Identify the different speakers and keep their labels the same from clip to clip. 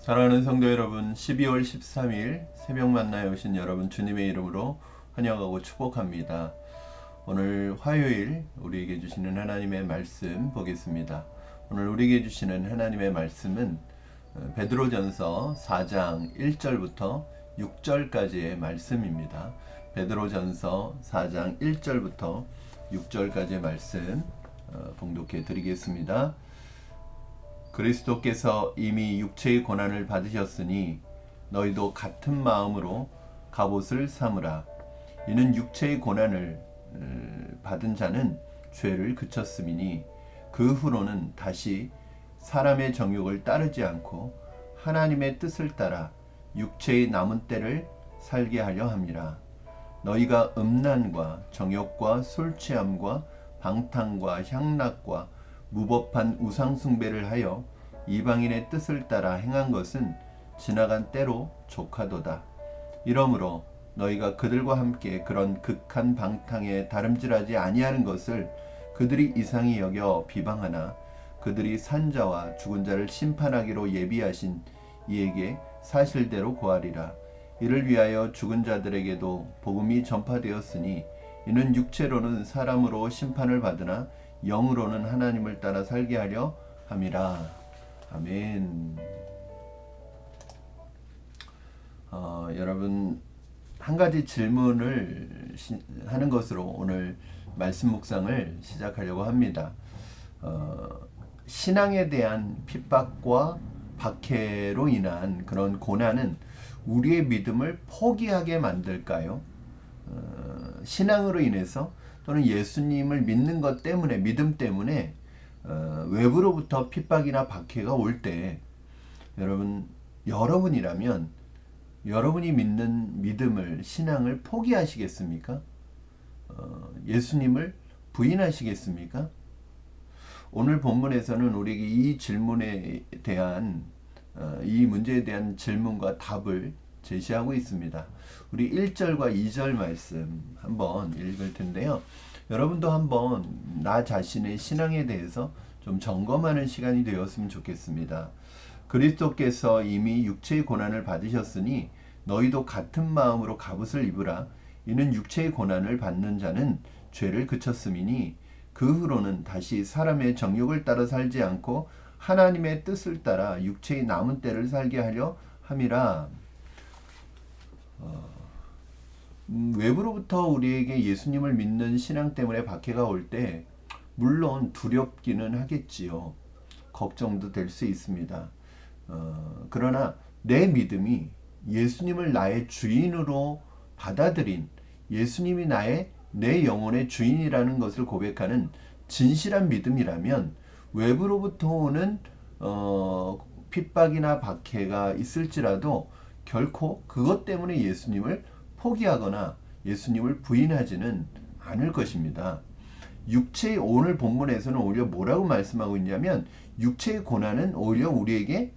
Speaker 1: 사랑하는 성도 여러분, 12월 13일 새벽 만나에 오신 여러분 주님의 이름으로 환영하고 축복합니다. 오늘 화요일 우리에게 주시는 하나님의 말씀 보겠습니다. 오늘 우리에게 주시는 하나님의 말씀은 베드로전서 4장 1절부터 6절까지의 말씀입니다. 베드로전서 4장 1절부터 6절까지의 말씀 봉독해 드리겠습니다. 그리스도께서 이미 육체의 고난을 받으셨으니 너희도 같은 마음으로 갑옷을 삼으라. 이는 육체의 고난을 받은 자는 죄를 그쳤음이니 그 후로는 다시 사람의 정욕을 따르지 않고 하나님의 뜻을 따라 육체의 남은 때를 살게 하려 함이라. 너희가 음란과 정욕과 술취함과 방탕과 향락과 무법한 우상숭배를 하여 이방인의 뜻을 따라 행한 것은 지나간 때로 족하도다. 이러므로 너희가 그들과 함께 그런 극한 방탕에 다름질하지 아니하는 것을 그들이 이상히 여겨 비방하나 그들이 산자와 죽은 자를 심판하기로 예비하신 이에게 사실대로 고하리라. 이를 위하여 죽은 자들에게도 복음이 전파되었으니 이는 육체로는 사람으로 심판을 받으나 영으로는 하나님을 따라 살게 하려 함이라. 아멘. 여러분, 한 가지 질문을 하는 것으로 오늘 말씀 묵상을 시작하려고 합니다. 신앙에 대한 핍박과 박해로 인한 그런 고난은 우리의 믿음을 포기하게 만들까요? 신앙으로 인해서 또는 예수님을 믿는 것 때문에, 믿음 때문에 외부로부터 핍박이나 박해가 올 때 여러분이라면 여러분이 믿는 믿음을, 신앙을 포기하시겠습니까? 예수님을 부인하시겠습니까? 오늘 본문에서는 우리에게 이 질문에 대한 이 문제에 대한 질문과 답을 제시하고 있습니다. 우리 1절과 2절 말씀 한번 읽을 텐데요. 여러분도 한번 나 자신의 신앙에 대해서 좀 점검하는 시간이 되었으면 좋겠습니다. 그리스도께서 이미 육체의 고난을 받으셨으니 너희도 같은 마음으로 갑옷을 입으라. 이는 육체의 고난을 받는 자는 죄를 그쳤음이니 그 후로는 다시 사람의 정욕을 따라 살지 않고 하나님의 뜻을 따라 육체의 남은 때를 살게 하려 함이라. 외부로부터 우리에게 예수님을 믿는 신앙 때문에 박해가 올 때 물론 두렵기는 하겠지요. 걱정도 될 수 있습니다. 그러나 내 믿음이 예수님을 나의 주인으로 받아들인, 예수님이 내 영혼의 주인이라는 것을 고백하는 진실한 믿음이라면 외부로부터 오는 핍박이나 박해가 있을지라도 결코 그것 때문에 예수님을 포기하거나 예수님을 부인하지는 않을 것입니다. 오늘 본문에서는 오히려 뭐라고 말씀하고 있냐면 육체의 고난은 오히려 우리에게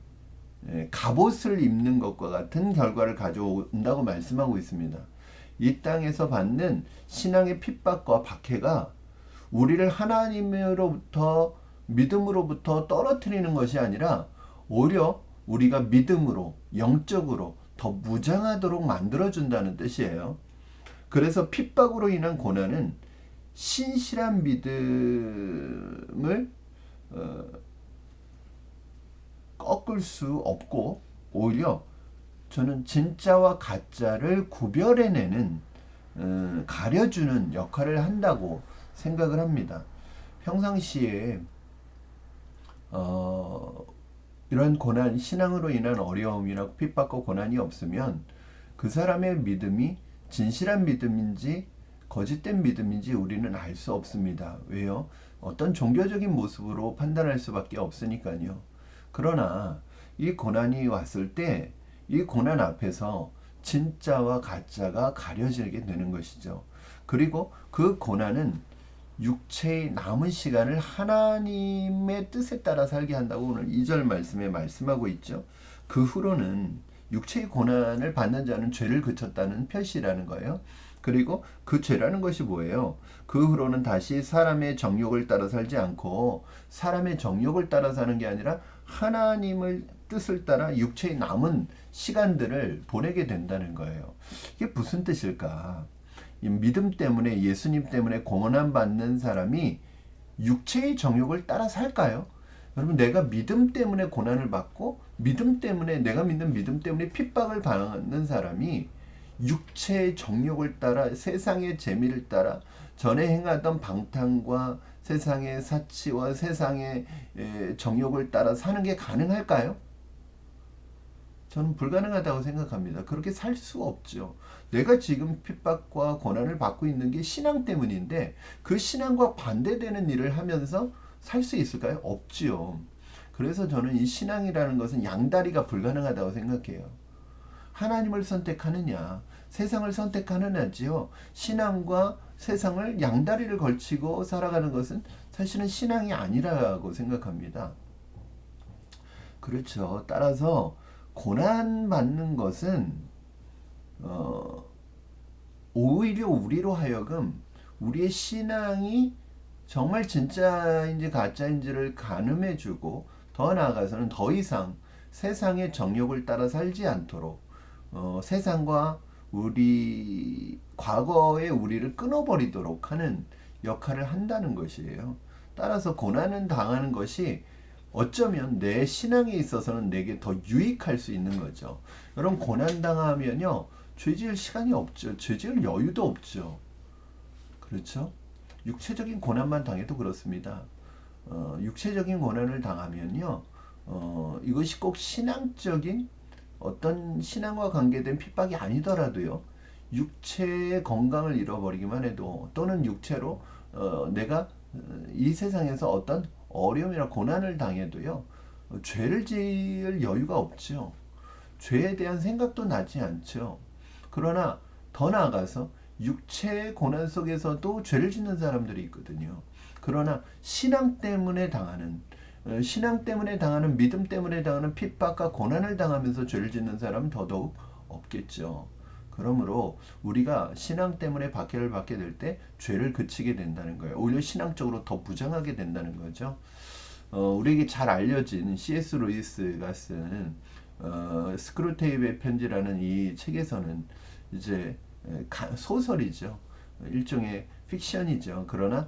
Speaker 1: 갑옷을 입는 것과 같은 결과를 가져온다고 말씀하고 있습니다. 이 땅에서 받는 신앙의 핍박과 박해가 우리를 하나님으로부터, 믿음으로부터 떨어뜨리는 것이 아니라 오히려 우리가 믿음으로, 영적으로 더 무장하도록 만들어준다는 뜻이에요. 그래서 핍박으로 인한 고난은 신실한 믿음을 꺾을 수 없고 오히려 저는 진짜와 가짜를 구별해내는, 가려주는 역할을 한다고 생각을 합니다. 평상시에 이런 고난, 신앙으로 인한 어려움이나 핍박과 고난이 없으면 그 사람의 믿음이 진실한 믿음인지 거짓된 믿음인지 우리는 알 수 없습니다. 왜요? 어떤 종교적인 모습으로 판단할 수밖에 없으니까요. 그러나 이 고난이 왔을 때 이 고난 앞에서 진짜와 가짜가 가려지게 되는 것이죠. 그리고 그 고난은 육체의 남은 시간을 하나님의 뜻에 따라 살게 한다고 오늘 2절 말씀에 말씀하고 있죠. 그 후로는 육체의 고난을 받는 자는 죄를 그쳤다는 표시라는 거예요. 그리고 그 죄라는 것이 뭐예요? 그 후로는 다시 사람의 정욕을 따라 살지 않고, 사람의 정욕을 따라 사는 게 아니라 하나님을 뜻을 따라 육체의 남은 시간들을 보내게 된다는 거예요. 이게 무슨 뜻일까? 이 믿음 때문에, 예수님 때문에 고난 받는 사람이 육체의 정욕을 따라 살까요? 여러분, 내가 믿음 때문에 고난을 받고 믿음 때문에, 내가 믿는 믿음 때문에 핍박을 받는 사람이 육체의 정욕을 따라, 세상의 재미를 따라, 전에 행하던 방탕과 세상의 사치와 세상의 정욕을 따라 사는 게 가능할까요? 저는 불가능하다고 생각합니다. 그렇게 살 수 없죠. 내가 지금 핍박과 고난을 받고 있는 게 신앙 때문인데 그 신앙과 반대되는 일을 하면서 살 수 있을까요? 없지요. 그래서 저는 이 신앙이라는 것은 양다리가 불가능하다고 생각해요. 하나님을 선택하느냐, 세상을 선택하느냐지요. 신앙과 세상을 양다리를 걸치고 살아가는 것은 사실은 신앙이 아니라고 생각합니다. 그렇죠. 따라서 고난 받는 것은 오히려 우리로 하여금 우리의 신앙이 정말 진짜인지 가짜인지를 가늠해주고, 더 나아가서는 더 이상 세상의 정욕을 따라 살지 않도록 세상과 우리 과거의 우리를 끊어버리도록 하는 역할을 한다는 것이에요. 따라서 고난은 당하는 것이 어쩌면 내 신앙에 있어서는 내게 더 유익할 수 있는 거죠. 여러분, 고난 당하면요, 죄 지을 시간이 없죠. 죄 지을 여유도 없죠. 그렇죠? 육체적인 고난만 당해도 그렇습니다. 육체적인 고난을 당하면요, 이것이 꼭 신앙적인 어떤 신앙과 관계된 핍박이 아니더라도요, 육체의 건강을 잃어버리기만 해도, 또는 육체로 내가 이 세상에서 어떤 어려움이나 고난을 당해도요, 죄를 지을 여유가 없죠. 죄에 대한 생각도 나지 않죠. 그러나 더 나아가서 육체의 고난 속에서도 죄를 짓는 사람들이 있거든요. 그러나 신앙 때문에 당하는, 믿음 때문에 당하는 핍박과 고난을 당하면서 죄를 짓는 사람은 더더욱 없겠죠. 그러므로 우리가 신앙 때문에 박해를 받게 될 때 죄를 그치게 된다는 거예요. 오히려 신앙적으로 더 무장하게 된다는 거죠. 우리에게 잘 알려진 C.S. 루이스가 쓴 스크루테이프의 편지라는 이 책에서는 이제 소설이죠. 일종의 픽션이죠. 그러나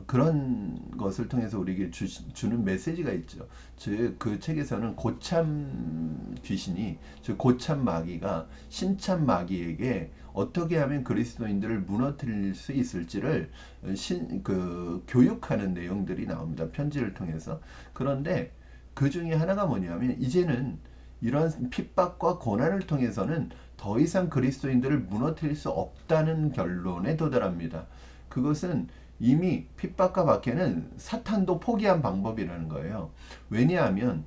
Speaker 1: 그런 것을 통해서 우리에게 주는 메시지가 있죠. 즉, 그 책에서는 고참 귀신이, 즉 고참 마귀가 신참 마귀에게 어떻게 하면 그리스도인들을 무너뜨릴 수 있을지를 교육하는 내용들이 나옵니다. 편지를 통해서. 그런데 그 중에 하나가 뭐냐면, 이제는 이런 핍박과 고난을 통해서는 더 이상 그리스도인들을 무너뜨릴 수 없다는 결론에 도달합니다. 그것은 이미 핍박과 박해는 사탄도 포기한 방법이라는 거예요. 왜냐하면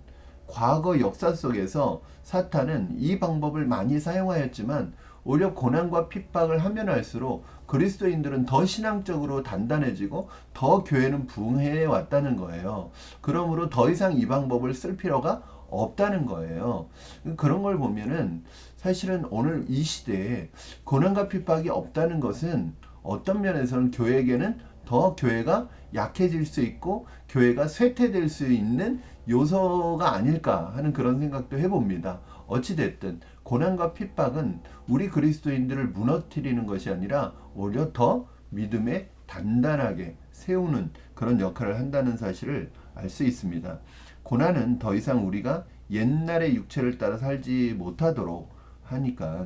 Speaker 1: 과거 역사 속에서 사탄은 이 방법을 많이 사용하였지만 오히려 고난과 핍박을 하면 할수록 그리스도인들은 더 신앙적으로 단단해지고 더 교회는 부흥해 왔다는 거예요. 그러므로 더 이상 이 방법을 쓸 필요가 없다는 거예요. 그런 걸 보면은 사실은 오늘 이 시대에 고난과 핍박이 없다는 것은 어떤 면에서는 교회에게는 더 교회가 약해질 수 있고 교회가 쇠퇴될 수 있는 요소가 아닐까 하는 그런 생각도 해봅니다. 어찌됐든 고난과 핍박은 우리 그리스도인들을 무너뜨리는 것이 아니라 오히려 더 믿음에 단단하게 세우는 그런 역할을 한다는 사실을 알 수 있습니다. 고난은 더 이상 우리가 옛날의 육체를 따라 살지 못하도록 하니까,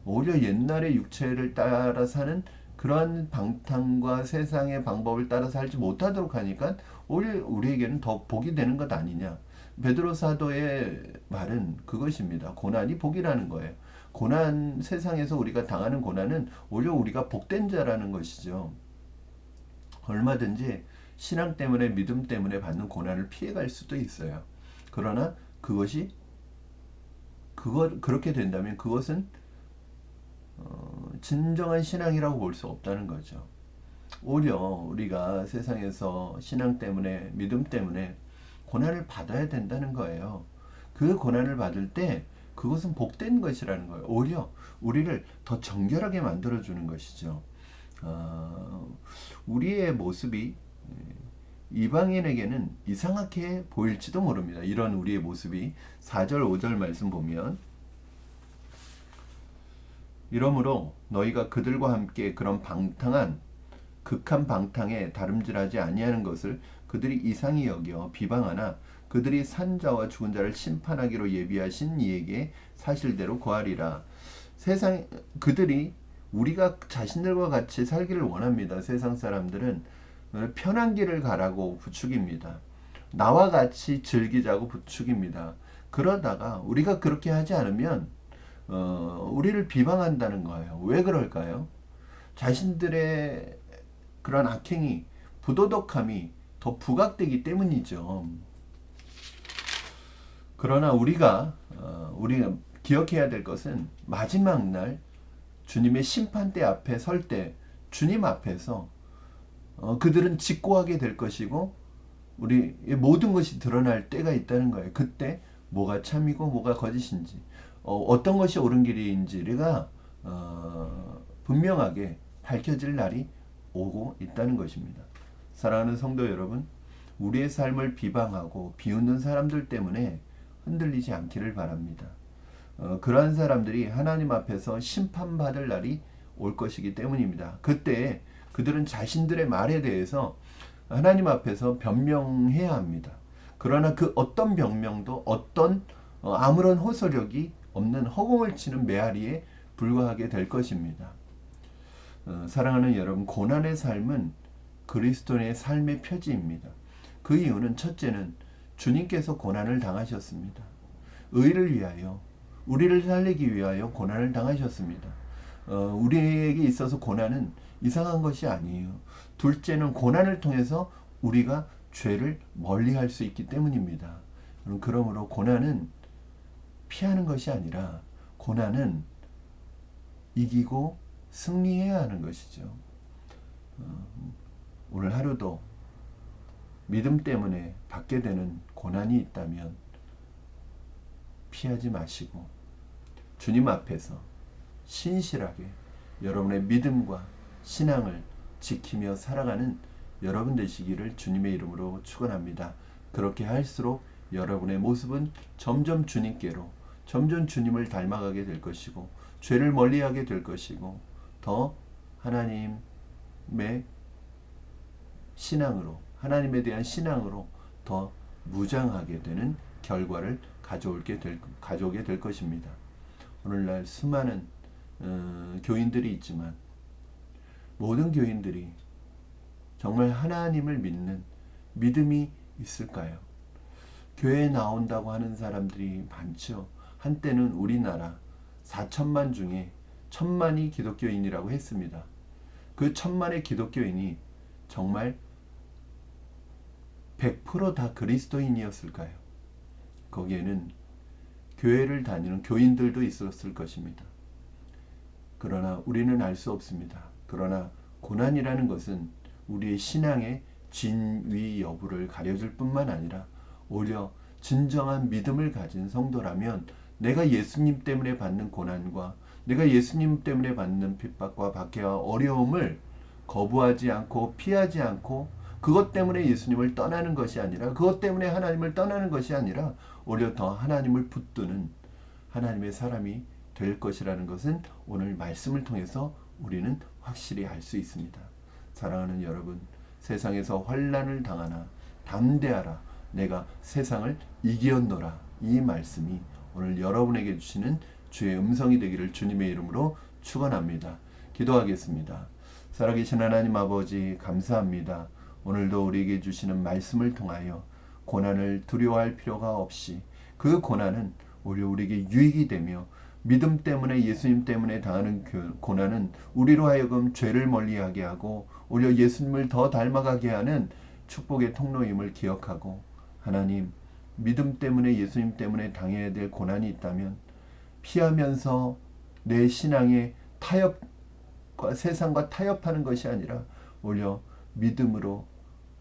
Speaker 1: 오히려 옛날의 육체를 따라 사는 그러한 방탕과 세상의 방법을 따라 살지 못하도록 하니까 오히려 우리에게는 더 복이 되는 것 아니냐. 베드로 사도의 말은 그것입니다. 고난이 복이라는 거예요. 고난, 세상에서 우리가 당하는 고난은 오히려 우리가 복된 자라는 것이죠. 얼마든지 신앙 때문에, 믿음 때문에 받는 고난을 피해갈 수도 있어요. 그러나 그렇게 된다면 그것은 진정한 신앙이라고 볼 수 없다는 거죠. 오히려 우리가 세상에서 신앙 때문에, 믿음 때문에 고난을 받아야 된다는 거예요. 그 고난을 받을 때 그것은 복된 것이라는 거예요. 오히려 우리를 더 정결하게 만들어주는 것이죠. 우리의 모습이 이방인에게는 이상하게 보일지도 모릅니다. 이런 우리의 모습이 4절 5절 말씀 보면 이러므로 너희가 그들과 함께 그런 방탕한 극한 방탕에 다름질하지 아니하는 것을 그들이 이상히 여겨 비방하나 그들이 산 자와 죽은 자를 심판하기로 예비하신 이에게 사실대로 고하리라. 세상 그들이 우리가 자신들과 같이 살기를 원합니다. 세상 사람들은 편한 길을 가라고 부추깁니다. 나와 같이 즐기자고 부추깁니다. 그러다가 우리가 그렇게 하지 않으면 우리를 비방한다는 거예요. 왜 그럴까요? 자신들의 그런 악행이 부도덕함이 더 부각되기 때문이죠. 그러나 우리가 기억해야 될 것은 마지막 날 주님의 심판대 앞에 설 때 주님 앞에서 그들은 직고하게 될 것이고 우리의 모든 것이 드러날 때가 있다는 거예요. 그때 뭐가 참이고 뭐가 거짓인지 어떤 것이 옳은 길인지가 분명하게 밝혀질 날이 오고 있다는 것입니다. 사랑하는 성도 여러분, 우리의 삶을 비방하고 비웃는 사람들 때문에 흔들리지 않기를 바랍니다. 그러한 사람들이 하나님 앞에서 심판받을 날이 올 것이기 때문입니다. 그때 그들은 자신들의 말에 대해서 하나님 앞에서 변명해야 합니다. 그러나 그 어떤 변명도 어떤 아무런 호소력이 없는 허공을 치는 메아리에 불과하게 될 것입니다. 사랑하는 여러분, 고난의 삶은 그리스도인의 삶의 표지입니다. 그 이유는 첫째는 주님께서 고난을 당하셨습니다. 의를 위하여, 우리를 살리기 위하여 고난을 당하셨습니다. 우리에게 있어서 고난은 이상한 것이 아니에요. 둘째는 고난을 통해서 우리가 죄를 멀리할 수 있기 때문입니다. 그러므로 고난은 피하는 것이 아니라 고난은 이기고 승리해야 하는 것이죠. 오늘 하루도 믿음 때문에 받게 되는 고난이 있다면 피하지 마시고 주님 앞에서 신실하게 여러분의 믿음과 신앙을 지키며 살아가는 여러분 되시기를 주님의 이름으로 축원합니다. 그렇게 할수록 여러분의 모습은 점점 주님께로, 점점 주님을 닮아가게 될 것이고 죄를 멀리하게 될 것이고 더 하나님의 신앙으로, 하나님에 대한 신앙으로 더 무장하게 되는 결과를 가져오게 될 것입니다. 오늘날 수많은 교인들이 있지만 모든 교인들이 정말 하나님을 믿는 믿음이 있을까요? 교회에 나온다고 하는 사람들이 많죠. 한때는 우리나라 4천만 중에 1,000만이 기독교인이라고 했습니다. 그 1,000만의 기독교인이 정말 100% 다 그리스도인이었을까요? 거기에는 교회를 다니는 교인들도 있었을 것입니다. 그러나 우리는 알 수 없습니다. 그러나 고난이라는 것은 우리의 신앙의 진위 여부를 가려줄 뿐만 아니라 오히려 진정한 믿음을 가진 성도라면 내가 예수님 때문에 받는 고난과 내가 예수님 때문에 받는 핍박과 박해와 어려움을 거부하지 않고 피하지 않고 그것 때문에 예수님을 떠나는 것이 아니라 그것 때문에 하나님을 떠나는 것이 아니라 오히려 더 하나님을 붙드는 하나님의 사람이 될 것이라는 것은 오늘 말씀을 통해서 우리는 확실히 알 수 있습니다. 사랑하는 여러분, 세상에서 환난을 당하나 담대하라 내가 세상을 이기었노라. 이 말씀이 오늘 여러분에게 주시는 주의 음성이 되기를 주님의 이름으로 축원합니다. 기도하겠습니다. 살아계신 하나님 아버지 감사합니다. 오늘도 우리에게 주시는 말씀을 통하여 고난을 두려워할 필요가 없이 그 고난은 오히려 우리에게 유익이 되며 믿음 때문에 예수님 때문에 당하는 고난은 우리로 하여금 죄를 멀리하게 하고 오히려 예수님을 더 닮아가게 하는 축복의 통로임을 기억하고 하나님 믿음 때문에 예수님 때문에 당해야 될 고난이 있다면 피하면서 내 신앙의 타협과 세상과 타협하는 것이 아니라 오히려 믿음으로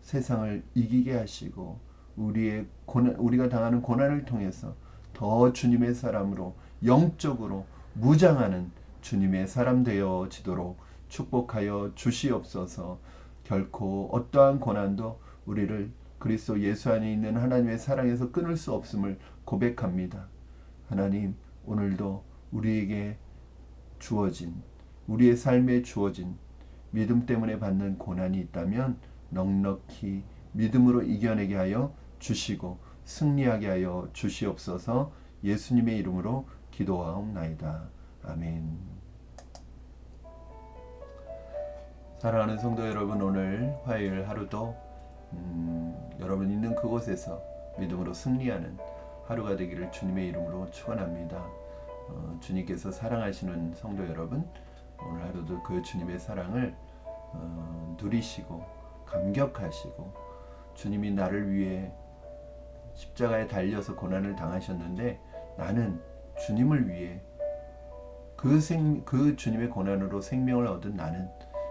Speaker 1: 세상을 이기게 하시고 우리가 당하는 고난을 통해서 더 주님의 사람으로 영적으로 무장하는 주님의 사람 되어지도록 축복하여 주시옵소서. 결코 어떠한 고난도 우리를 그리스도 예수 안에 있는 하나님의 사랑에서 끊을 수 없음을 고백합니다. 하나님, 오늘도 우리에게 주어진, 우리의 삶에 주어진 믿음 때문에 받는 고난이 있다면 넉넉히 믿음으로 이겨내게 하여 주시고 승리하게 하여 주시옵소서. 예수님의 이름으로 기도하옵나이다. 아멘. 사랑하는 성도 여러분, 오늘 화요일 하루도 여러분 있는 그곳에서 믿음으로 승리하는 하루가 되기를 주님의 이름으로 축원합니다. 주님께서 사랑하시는 성도 여러분, 오늘 하루도 그 주님의 사랑을 누리시고 감격하시고, 주님이 나를 위해 십자가에 달려서 고난을 당하셨는데 나는 주님을 위해 그 주님의 고난으로 생명을 얻은 나는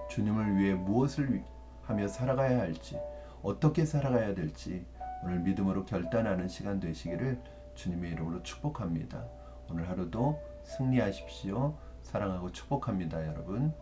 Speaker 1: 주님을 위해 무엇을 하며 살아가야 할지, 어떻게 살아가야 될지 오늘 믿음으로 결단하는 시간 되시기를 주님의 이름으로 축복합니다. 오늘 하루도 승리하십시오. 사랑하고 축복합니다, 여러분.